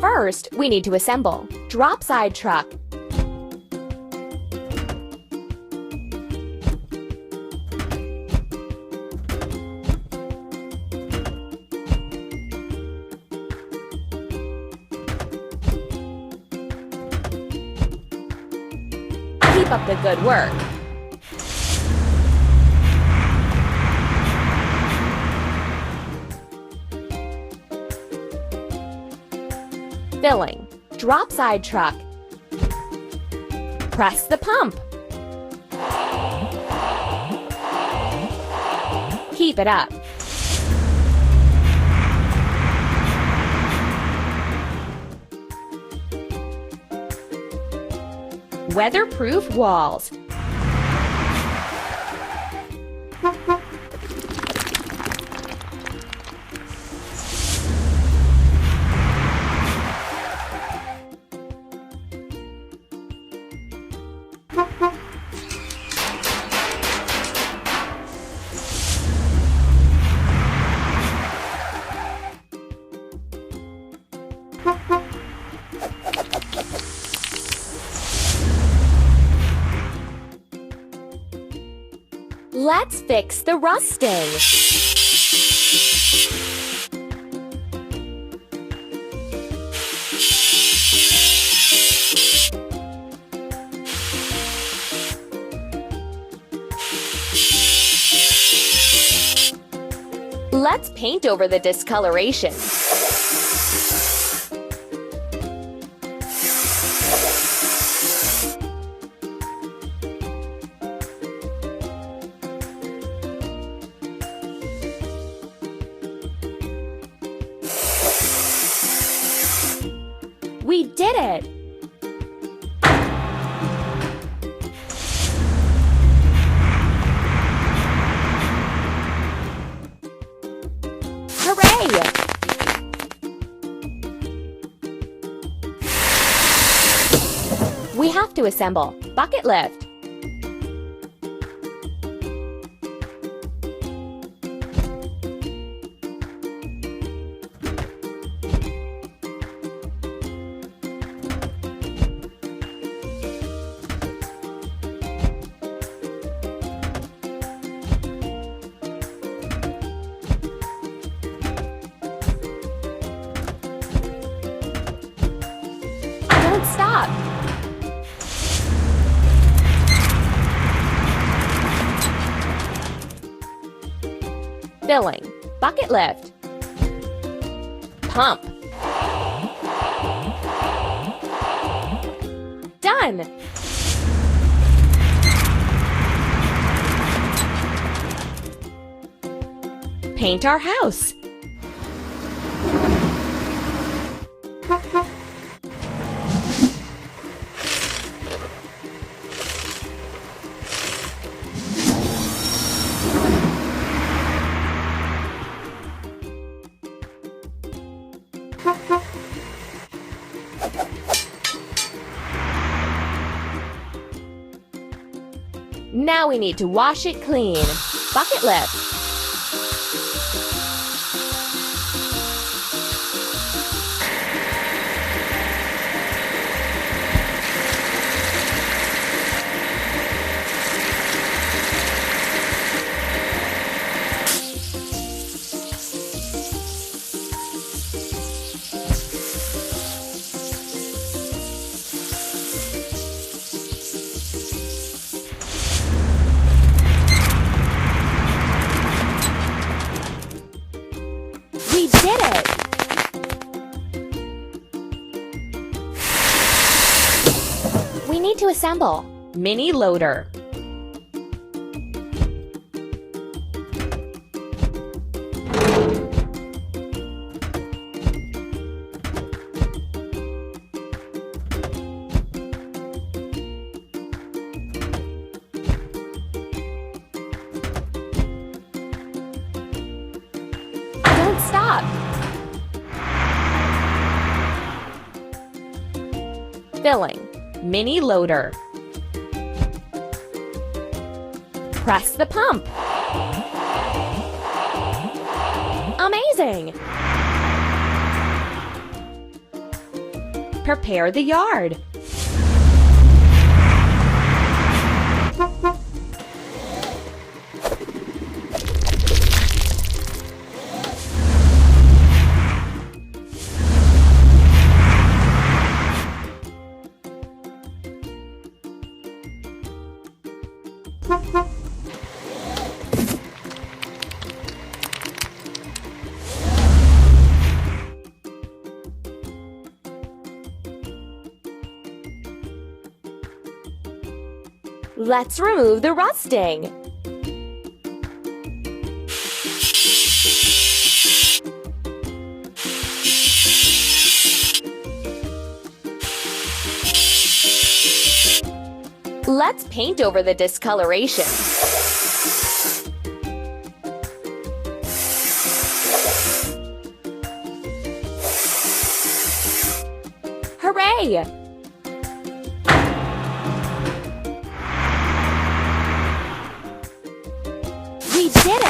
First, we need to assemble. Drop side truck. Keep up the good work. Filling. Drop side truck. Press the pump. Keep it up. Weatherproof walls. Let's fix the rusting. Let's paint over the discoloration. We did it! Hooray! We have to assemble. Bucket lift. Don't stop! Filling. Bucket lift. Pump. Done! Paint our house. Now we need to wash it clean. Bucket lift. We did it! We need to assemble. Mini loader. Don't stop! Filling. Mini loader. Press the pump. Amazing! Prepare the yard. Let's remove the rusting. Let's paint over the discoloration. Hooray! We did